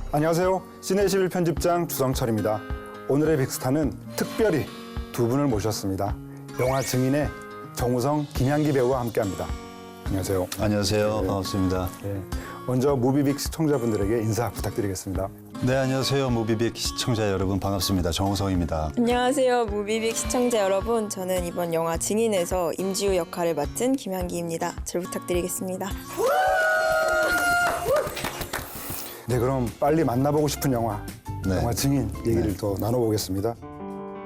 안녕하세요. 시내21 편집장 주성철입니다. 오늘의 빅스타는 특별히 두 분을 모셨습니다. 영화 증인의 정우성, 김향기 배우와 함께합니다. 안녕하세요. 안녕하세요. 네. 반갑습니다. 네. 먼저 무비빅 시청자분들에게 인사 부탁드리겠습니다. 네, 안녕하세요. 무비빅 시청자 여러분 반갑습니다. 정우성입니다. 안녕하세요. 무비빅 시청자 여러분. 저는 이번 영화 증인에서 임지우 역할을 맡은 김향기입니다. 잘 부탁드리겠습니다. 네, 그럼 빨리 만나보고 싶은 영화, 네. 영화 증인 얘기를 더 나눠보겠습니다.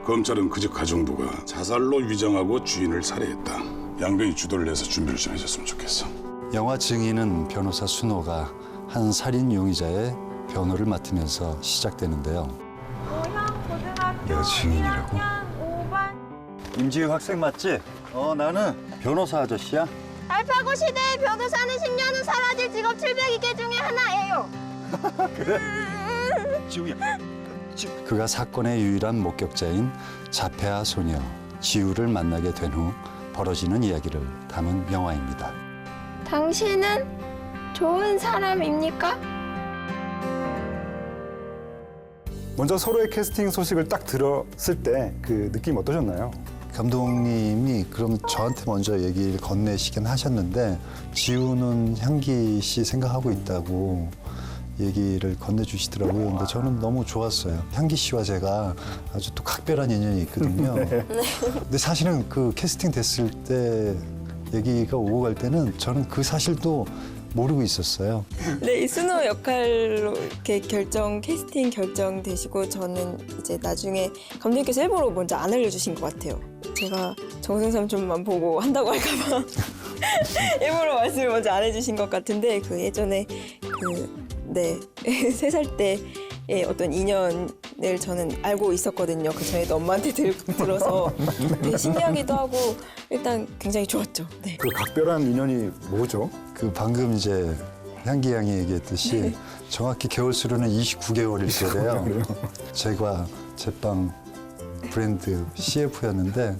검찰은 그집 가정부가 자살로 위장하고 주인을 살해했다. 양병이 주도를 해서 준비를 좀 해줬으면 좋겠어. 영화 증인은 변호사 순호가 한 살인 용의자의 변호를 맡으면서 시작되는데요. 내가 증인이라고? 임지우 학생 맞지? 나는 변호사 아저씨야. 알파고 시대의 변호사는 10년은 사라질 직업 700개 중에 하나예요. 지우야. 그가 사건의 유일한 목격자인 자폐아 소녀 지우를 만나게 된 후 벌어지는 이야기를 담은 영화입니다. 당신은 좋은 사람입니까? 먼저 서로의 캐스팅 소식을 딱 들었을 때 그 느낌 어떠셨나요? 감독님이 그럼 저한테 먼저 얘기를 건네시긴 하셨는데 지우는 향기 씨 생각하고 있다고 얘기를 건네주시더라고요. 근데 저는 너무 좋았어요. 향기 씨와 제가 아주 또 각별한 인연이 있거든요. 근데 사실은 그 캐스팅 됐을 때 얘기가 오고 갈 때는 저는 그 사실도 모르고 있었어요. 네, 이 순호 역할로 이렇게 캐스팅 결정되시고 저는 이제 나중에 감독님께서 일부러 먼저 안 알려주신 것 같아요. 제가 정우성 삼촌만 보고 한다고 할까봐 일부러 말씀을 먼저 안 해주신 것 같은데 그 예전에 네 3살 때의 어떤 인연을 저는 알고 있었거든요. 그 전에도 엄마한테 들어서 되게 신기하기도 하고 일단 굉장히 좋았죠. 네. 그 각별한 인연이 뭐죠? 그 방금 이제 향기 양이 얘기했듯이 정확히 개월 수로는 29개월일 거예요. 제가 제빵 브랜드 CF였는데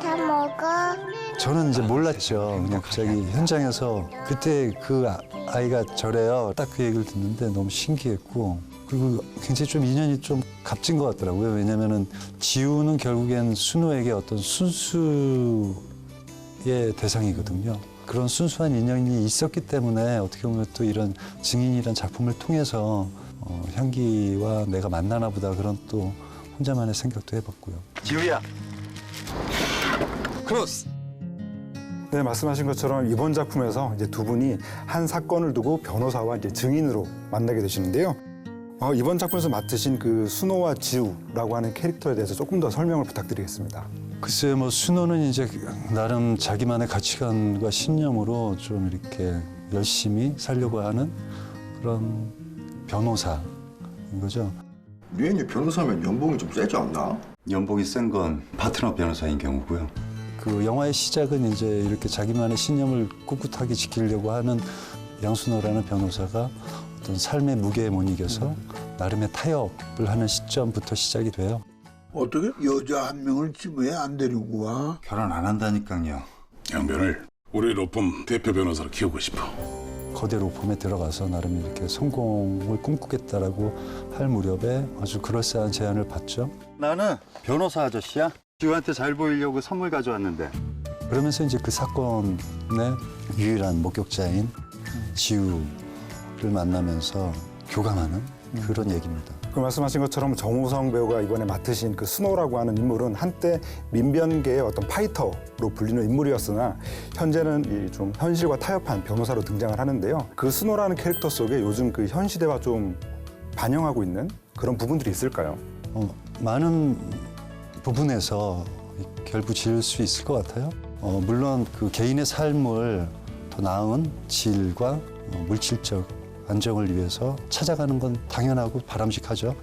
다 먹어. 저는 이제 몰랐죠. 그냥 갑자기 현장에서 그때 그 아이가 저래요. 딱 그 얘기를 듣는데 너무 신기했고 그리고 굉장히 좀 인연이 좀 값진 것 같더라고요. 왜냐면은 지우는 결국엔 순호에게 어떤 순수의 대상이거든요. 그런 순수한 인연이 있었기 때문에 어떻게 보면 또 이런 증인이란 작품을 통해서 향기와 내가 만나나 보다 그런 또 혼자만의 생각도 해봤고요. 지우야. 크로스. 네, 말씀하신 것처럼 이번 작품에서 이제 두 분이 한 사건을 두고 변호사와 이제 증인으로 만나게 되시는데요. 이번 작품에서 맡으신 그 순호와 지우라고 하는 캐릭터에 대해서 조금 더 설명을 부탁드리겠습니다. 글쎄요, 뭐 순호는 이제 나름 자기만의 가치관과 신념으로 좀 이렇게 열심히 살려고 하는 그런 변호사인 거죠. 유엔이 변호사면 연봉이 좀 세지 않나? 연봉이 센 건 파트너 변호사인 경우고요. 그 영화의 시작은 이제 이렇게 자기만의 신념을 꿋꿋하게 지키려고 하는 양순호라는 변호사가 어떤 삶의 무게에 못 이겨서 나름의 타협을 하는 시점부터 시작이 돼요. 어떻게 여자 한 명을 집에 안 데리고 와? 결혼 안 한다니까요. 양변을 우리 로펌 대표 변호사로 키우고 싶어. 거대 로펌에 들어가서 나름 이렇게 성공을 꿈꾸겠다라고 할 무렵에 아주 그럴싸한 제안을 받죠. 나는 변호사 아저씨야. 지우한테 잘 보이려고 선물 가져왔는데. 그러면서 이제 그 사건의 유일한 목격자인 지우를 만나면서 교감하는 그런 얘기입니다. 그 말씀하신 것처럼 정우성 배우가 이번에 맡으신 그 순호라고 하는 인물은 한때 민변계의 어떤 파이터로 불리는 인물이었으나 현재는 이 좀 현실과 타협한 변호사로 등장을 하는데요. 그 순호라는 캐릭터 속에 요즘 그 현 시대와 좀 반영하고 있는 그런 부분들이 있을까요? 많은 부분에서 결부 지을 수 있을 것 같아요. 물론 그 개인의 삶을 더 나은 질과 물질적 안정을 위해서 찾아가는 건 당연하고 바람직하죠.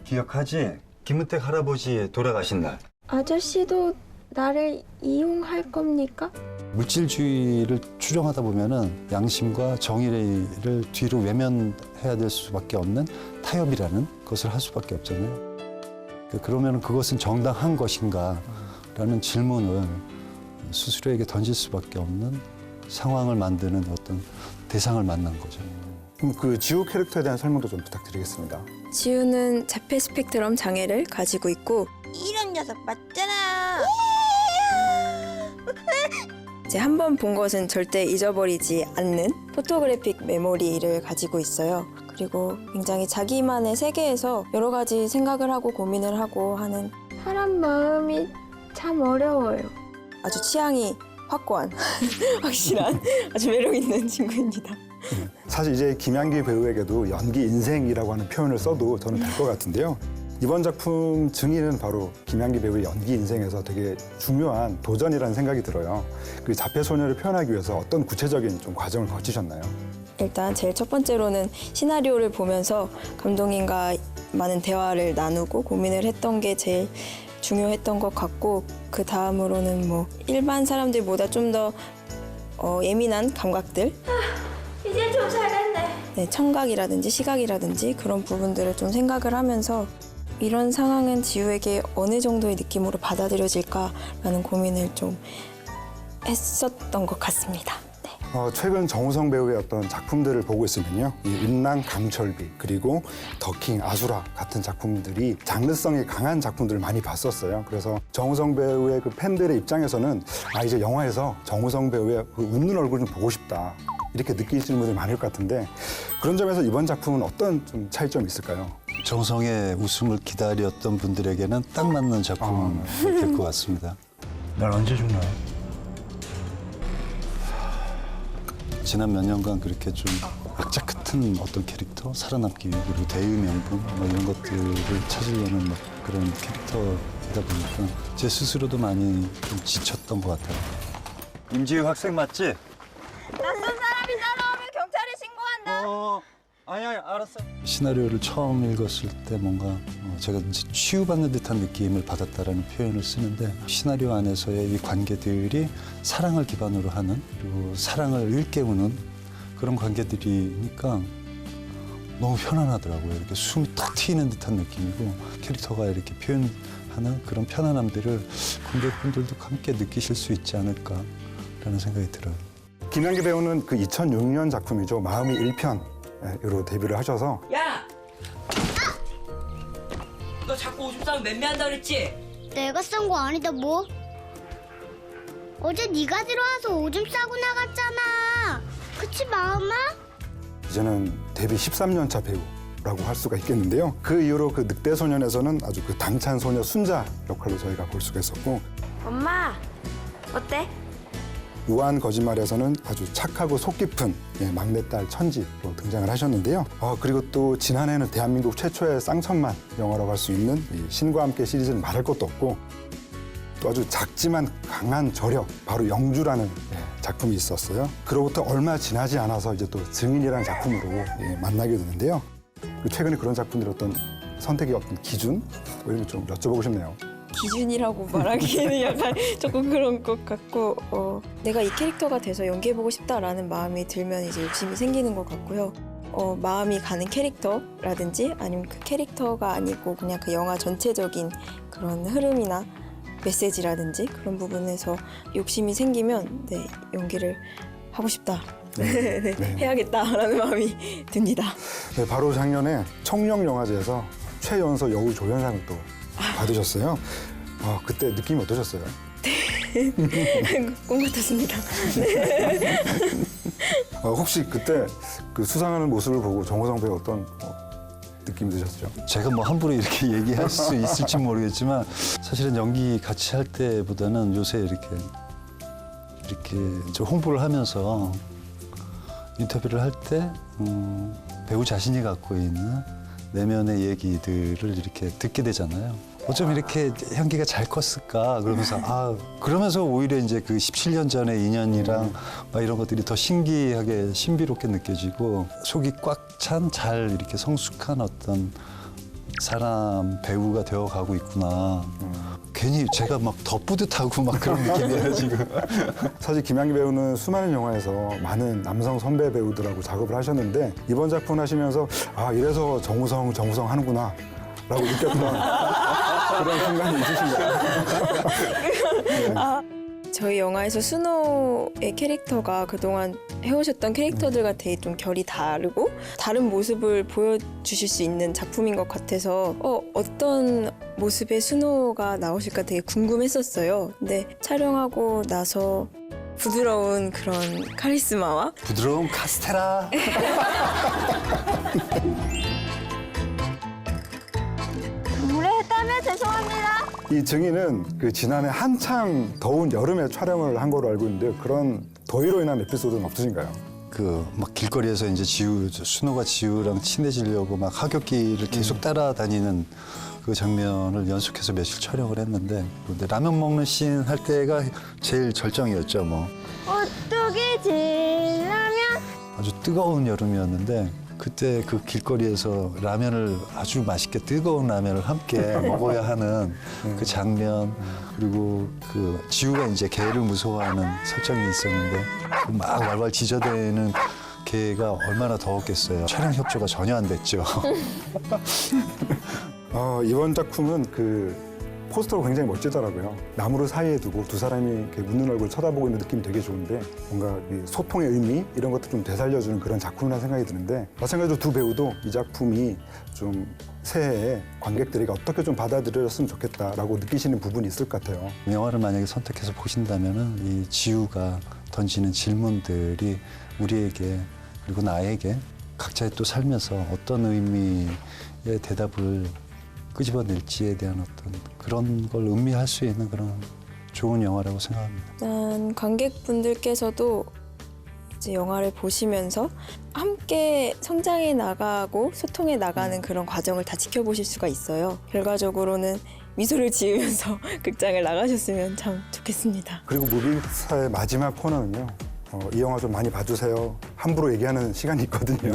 기억하지? 김은택 할아버지 돌아가신 날. 아저씨도 나를 이용할 겁니까? 물질주의를 추종하다 보면은 양심과 정의를 뒤로 외면해야 될 수밖에 없는 타협이라는 것을 할 수밖에 없잖아요. 그러면 그것은 정당한 것인가라는 질문을 스스로에게 던질 수밖에 없는 상황을 만드는 어떤 대상을 만난 거죠. 그럼 그 지우 캐릭터에 대한 설명도 좀 부탁드리겠습니다. 지우는 자폐 스펙트럼 장애를 가지고 있고 이런 녀석 맞잖아. 이제 한 번 본 것은 절대 잊어버리지 않는 포토그래픽 메모리를 가지고 있어요. 그리고 굉장히 자기만의 세계에서 여러 가지 생각을 하고 고민을 하고 하는 사람 마음이 참 어려워요. 아주 취향이 확고한, 확실한 아주 매력 있는 친구입니다. 사실 이제 김양기 배우에게도 연기 인생이라고 하는 표현을 써도 저는 될 것 같은데요. 이번 작품 증인은 바로 김양기 배우의 연기 인생에서 되게 중요한 도전이라는 생각이 들어요. 그 자폐 소녀를 표현하기 위해서 어떤 구체적인 좀 과정을 거치셨나요? 일단 제일 첫 번째로는 시나리오를 보면서 감독님과 많은 대화를 나누고 고민을 했던 게 제일 중요했던 것 같고, 그 다음으로는 뭐 일반 사람들보다 좀 더 예민한 감각들, 이제 좀 잘했네. 네, 청각이라든지 시각이라든지 그런 부분들을 좀 생각을 하면서 이런 상황은 지우에게 어느 정도의 느낌으로 받아들여질까라는 고민을 좀 했었던 것 같습니다. 네. 최근 정우성 배우의 어떤 작품들을 보고 있으면요, 이 인랑 강철비 그리고 더킹 아수라 같은 작품들이 장르성이 강한 작품들을 많이 봤었어요. 그래서 정우성 배우의 그 팬들의 입장에서는 이제 영화에서 정우성 배우의 그 웃는 얼굴 좀 보고 싶다, 이렇게 느끼시는 분들이 많을 것 같은데, 그런 점에서 이번 작품은 어떤 좀 차이점이 있을까요? 정성의 웃음을 기다렸던 분들에게는 딱 맞는 작품이 될 것 같습니다. 날 언제 죽나? 지난 몇 년간 그렇게 좀 악착 같은 어떤 캐릭터, 살아남기 위해, 그리고 대의 명분 뭐 이런 것들을 찾으려는 막 그런 캐릭터이다 보니까 제 스스로도 많이 좀 지쳤던 것 같아요. 임지우 학생 맞지? 낯선 사람이 따라오면 경찰에 신고한다. 아니 알았어. 시나리오를 처음 읽었을 때 뭔가 제가 이제 치유받는 듯한 느낌을 받았다라는 표현을 쓰는데, 시나리오 안에서의 이 관계들이 사랑을 기반으로 하는, 그리고 사랑을 일깨우는 그런 관계들이니까 너무 편안하더라고요. 이렇게 숨이 탁 트이는 듯한 느낌이고, 캐릭터가 이렇게 표현하는 그런 편안함들을 관객분들도 함께 느끼실 수 있지 않을까라는 생각이 들어요. 김양기 배우는 그 2006년 작품이죠, 마음이 1편으로 데뷔를 하셔서 야! 너 자꾸 오줌 싸면 맴매한다 그랬지? 내가 싼 거 아니다 뭐. 어제 네가 들어와서 오줌 싸고 나갔잖아. 그치 마음아? 이제는 데뷔 13년 차 배우라고 할 수가 있겠는데요. 그 이후로 그 늑대 소년에서는 아주 그 당찬 소녀 순자 역할로 저희가 볼 수가 있었고, 엄마 어때? 우아한 거짓말에서는 아주 착하고 속 깊은 막내딸 천지로 등장을 하셨는데요. 그리고 또 지난해는 대한민국 최초의 쌍천만 영화라고 할 수 있는 이 신과 함께 시리즈는 말할 것도 없고, 또 아주 작지만 강한 저력, 바로 영주라는 작품이 있었어요. 그로부터 얼마 지나지 않아서 이제 또 증인이라는 작품으로 만나게 되는데요. 최근에 그런 작품들의 어떤 선택의 어떤 기준, 뭐 이런 거 좀 여쭤보고 싶네요. 기준이라고 말하기에는 약간 조금 그런 것 같고, 내가 이 캐릭터가 돼서 연기해보고 싶다라는 마음이 들면 이제 욕심이 생기는 것 같고요. 마음이 가는 캐릭터라든지 아니면 그 캐릭터가 아니고 그냥 그 영화 전체적인 그런 흐름이나 메시지라든지 그런 부분에서 욕심이 생기면 연기를 하고 싶다. 네. 해야겠다라는 마음이 듭니다. 네, 바로 작년에 청룡영화제에서 최연소 여우 조연상을 또 받으셨어요. 그때 느낌이 어떠셨어요? 꿈 같았습니다. 혹시 그때 그 수상하는 모습을 보고 정우성 배우 어떤 느낌이 드셨죠? 제가 뭐 함부로 이렇게 얘기할 수 있을지 모르겠지만, 사실은 연기 같이 할 때보다는 요새 이렇게 좀 홍보를 하면서 인터뷰를 할 때 배우 자신이 갖고 있는 내면의 얘기들을 이렇게 듣게 되잖아요. 어쩜 이렇게 향기가 잘 컸을까 그러면서 그러면서 오히려 이제 그 17년 전의 인연이랑 막 이런 것들이 더 신기하게 신비롭게 느껴지고, 속이 꽉 찬 잘 이렇게 성숙한 어떤 사람 배우가 되어가고 있구나. 괜히 제가 막 더 뿌듯하고 막 그런 느낌이에요 지금. 사실 김양기 배우는 수많은 영화에서 많은 남성 선배 배우들하고 작업을 하셨는데, 이번 작품 하시면서 이래서 정우성 하는구나 라고 느꼈던 그런 순간이 있으신가요? 저희 영화에서 순호의 캐릭터가 그동안 해오셨던 캐릭터들과 되게 좀 결이 다르고 다른 모습을 보여주실 수 있는 작품인 것 같아서 어떤 모습의 순호가 나오실까 되게 궁금했었어요. 근데 촬영하고 나서 부드러운 그런 카리스마와 부드러운 카스테라. 무례했다면 죄송합니다. 이 증인은 그 지난해 한창 더운 여름에 촬영을 한 거로 알고 있는데 그런 더위로 인한 에피소드는 없으신가요? 그 막 길거리에서 이제 순호가 지우랑 친해지려고 막 하굣길을 계속 따라다니는 그 장면을 연속해서 며칠 촬영을 했는데 근데 라면 먹는 씬 할 때가 제일 절정이었죠. 뭐 오뚜기 진라면. 아주 뜨거운 여름이었는데 그때 그 길거리에서 라면을 아주 맛있게 뜨거운 라면을 함께 먹어야 하는 그 장면 그리고 그 지우가 이제 개를 무서워하는 설정이 있었는데 막 왈왈 지저대는 개가 얼마나 더웠겠어요. 촬영 협조가 전혀 안 됐죠. 이번 작품은 그 포스터가 굉장히 멋지더라고요. 나무를 사이에 두고 두 사람이 이렇게 웃는 얼굴 쳐다보고 있는 느낌이 되게 좋은데 뭔가 이 소통의 의미 이런 것도 좀 되살려주는 그런 작품이라는 생각이 드는데 마찬가지로 두 배우도 이 작품이 좀 새해에 관객들에게 어떻게 좀 받아들여졌으면 좋겠다라고 느끼시는 부분이 있을 것 같아요. 영화를 만약에 선택해서 보신다면은 이 지우가 던지는 질문들이 우리에게 그리고 나에게 각자의 또 살면서 어떤 의미의 대답을 끄집어낼지에 대한 어떤 그런 걸 음미할 수 있는 그런 좋은 영화라고 생각합니다. 일단 관객분들께서도 이제 영화를 보시면서 함께 성장해 나가고 소통해 나가는 그런 과정을 다 지켜보실 수가 있어요. 결과적으로는 미소를 지으면서 극장을 나가셨으면 참 좋겠습니다. 그리고 무비스타의 마지막 코너는요. 이 영화 좀 많이 봐주세요. 함부로 얘기하는 시간이 있거든요.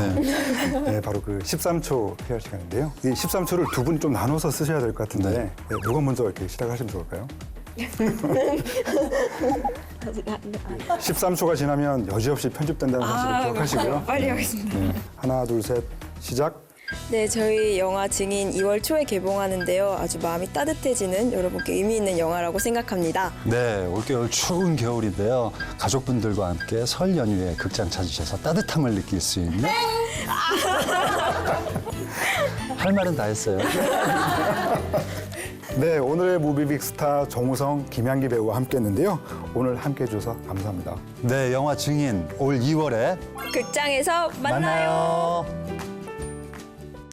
네, 바로 그 13초 PR 시간인데요. 이 13초를 두 분이 좀 나눠서 쓰셔야 될 것 같은데 네. 누가 먼저 이렇게 시작하시면 좋을까요? 13초가 지나면 여지없이 편집된다는 사실을 기억하시고요. 빨리 하겠습니다. 네. 하나, 둘, 셋, 시작. 네, 저희 영화 증인 2월 초에 개봉하는데요. 아주 마음이 따뜻해지는 여러분께 의미 있는 영화라고 생각합니다. 네, 올겨울 추운 겨울인데요. 가족분들과 함께 설 연휴에 극장 찾으셔서 따뜻함을 느낄 수 있는 할 말은 다 했어요. 네, 오늘의 무비빅스타 정우성, 김향기 배우와 함께했는데요. 오늘 함께해 주셔서 감사합니다. 네, 영화 증인 올 2월에 극장에서 만나요. 만나요.